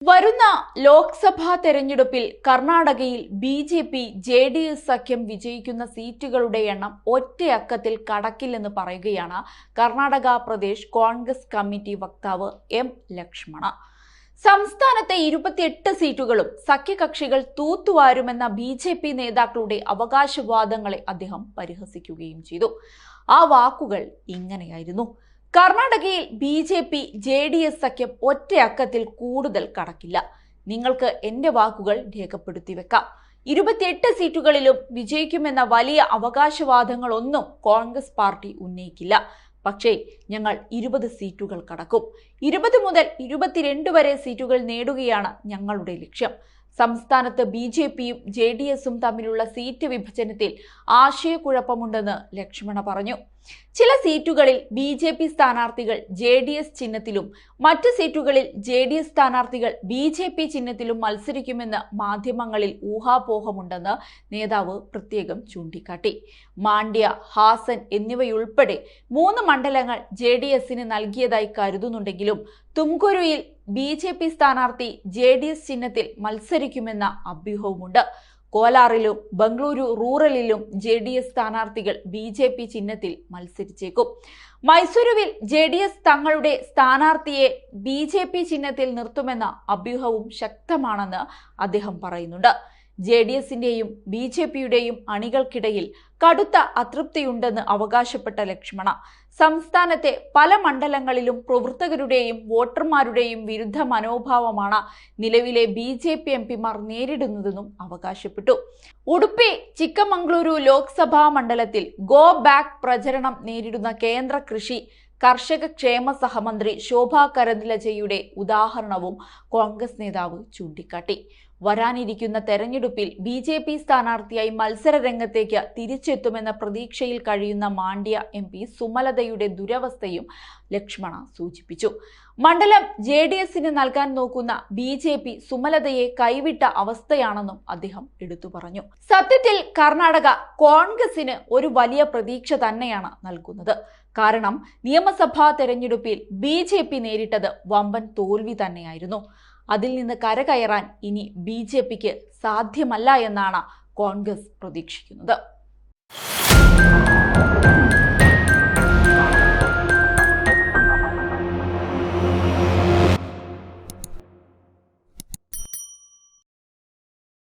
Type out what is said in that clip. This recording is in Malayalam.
വരുന്ന ലോക്സഭാ തെരഞ്ഞെടുപ്പിൽ കർണാടകയിൽ ബി.ജെ.പി. ജെ.ഡി.എസ്. സഖ്യം വിജയിക്കുന്ന സീറ്റുകളുടെ എണ്ണം ഒറ്റയക്കത്തിൽ കടക്കില്ലെന്ന് പറയുകയാണ് കർണാടക പ്രദേശ് കോൺഗ്രസ് കമ്മിറ്റി വക്താവ് എം. ലക്ഷ്മണ. സംസ്ഥാനത്തെ 28 സീറ്റുകളും സഖ്യകക്ഷികൾ തൂത്തുവാരുമെന്ന ബി.ജെ.പി. നേതാക്കളുടെ അവകാശവാദങ്ങളെ അദ്ദേഹം പരിഹസിക്കുകയും ചെയ്തു. ആ വാക്കുകൾ ഇങ്ങനെയായിരുന്നു: കർണാടകയിൽ ബി.ജെ.പി. ജെ.ഡി.എസ്. സഖ്യം ഒറ്റയക്കത്തിൽ കൂടുതൽ കടക്കില്ല. നിങ്ങൾക്ക് എന്റെ വാക്കുകൾ രേഖപ്പെടുത്തി വെക്കാം. 28 സീറ്റുകളിലും വിജയിക്കുമെന്ന വലിയ അവകാശവാദങ്ങളൊന്നും കോൺഗ്രസ് പാർട്ടി ഉന്നയിക്കില്ല. പക്ഷേ ഞങ്ങൾ 20 സീറ്റുകൾ കടക്കും. 20 മുതൽ 22 വരെ സീറ്റുകൾ നേടുകയാണ് ഞങ്ങളുടെ ലക്ഷ്യം. സംസ്ഥാനത്ത് ബി.ജെ.പിയും ജെ.ഡി.എസും തമ്മിലുള്ള സീറ്റ് വിഭജനത്തിൽ ആശയക്കുഴപ്പമുണ്ടെന്ന് ലക്ഷ്മണ പറഞ്ഞു. ചില സീറ്റുകളിൽ ബി.ജെ.പി. സ്ഥാനാർത്ഥികൾ ജെ.ഡി.എസ്. ചിഹ്നത്തിലും മറ്റു സീറ്റുകളിൽ ജെ.ഡി.എസ്. സ്ഥാനാർത്ഥികൾ ബി.ജെ.പി. ചിഹ്നത്തിലും മത്സരിക്കുമെന്ന് മാധ്യമങ്ങളിൽ ഊഹാപോഹമുണ്ടെന്ന് നേതാവ് പ്രത്യേകം ചൂണ്ടിക്കാട്ടി. മാണ്ഡ്യ, ഹാസൻ എന്നിവയുൾപ്പെടെ 3 മണ്ഡലങ്ങൾ ജെ.ഡി.എസിന് നൽകിയതായി കരുതുന്നുണ്ടെങ്കിലും തുംകുരുയിൽ ബി.ജെ.പി. സ്ഥാനാർത്ഥി ജെ.ഡി.എസ്. ചിഹ്നത്തിൽ മത്സരിക്കുമെന്ന അഭ്യൂഹവുമുണ്ട്. കോലാറിലും ബംഗളൂരു റൂറലിലും ജെ.ഡി.എസ്. സ്ഥാനാർത്ഥികൾ ബി.ജെ.പി. ചിഹ്നത്തിൽ മത്സരിച്ചേക്കും. മൈസൂരുവിൽ ജെ.ഡി.എസ്. തങ്ങളുടെ സ്ഥാനാർത്ഥിയെ ബി.ജെ.പി. ചിഹ്നത്തിൽ നിർത്തുമെന്ന അഭ്യൂഹവും ശക്തമാണെന്ന് അദ്ദേഹം പറയുന്നുണ്ട്. ജെ.ഡി.എസിന്റെയും ബി.ജെ.പിയുടെയും അണികൾക്കിടയിൽ കടുത്ത അതൃപ്തിയുണ്ടെന്ന് അവകാശപ്പെട്ട ലക്ഷ്മണ, സംസ്ഥാനത്തെ പല മണ്ഡലങ്ങളിലും പ്രവർത്തകരുടെയും വോട്ടർമാരുടെയും വിരുദ്ധ മനോഭാവമാണ് നിലവിലെ ബി.ജെ.പി. എംപിമാർ നേരിടുന്നതെന്നും അവകാശപ്പെട്ടു. ഉടുപ്പി ചിക്കമംഗളൂരു ലോക്സഭാ മണ്ഡലത്തിൽ ഗോ ബാക്ക് പ്രചരണം നേരിടുന്ന കേന്ദ്ര കൃഷി കർഷക ക്ഷേമ സഹമന്ത്രി ശോഭാ കരന്ദിലജെയുടെ ഉദാഹരണവും കോൺഗ്രസ് നേതാവ് ചൂണ്ടിക്കാട്ടി. വരാനിരിക്കുന്ന തെരഞ്ഞെടുപ്പിൽ ബി.ജെ.പി. സ്ഥാനാർത്ഥിയായി മത്സര രംഗത്തേക്ക് തിരിച്ചെത്തുമെന്ന പ്രതീക്ഷയിൽ കഴിയുന്ന മാണ്ഡ്യ എം.പി. സുമലതയുടെ ദുരവസ്ഥയും ലക്ഷ്മണ സൂചിപ്പിച്ചു. മണ്ഡലം ജെ.ഡി.എസിന് നൽകാൻ നോക്കുന്ന ബി.ജെ.പി. സുമലതയെ കൈവിട്ട അവസ്ഥയാണെന്നും അദ്ദേഹം എടുത്തു പറഞ്ഞു. സത്യത്തിൽ കർണാടക കോൺഗ്രസിന് ഒരു വലിയ പ്രതീക്ഷ തന്നെയാണ് നൽകുന്നത്. കാരണം നിയമസഭാ തെരഞ്ഞെടുപ്പിൽ ബി.ജെ.പി. നേരിട്ടത് വമ്പൻ തോൽവി തന്നെയായിരുന്നു. അതിൽ നിന്ന് കരകയറാൻ ഇനി ബി.ജെ.പിക്ക് സാധ്യമല്ല എന്നാണ് കോൺഗ്രസ് പ്രതീക്ഷിക്കുന്നത്.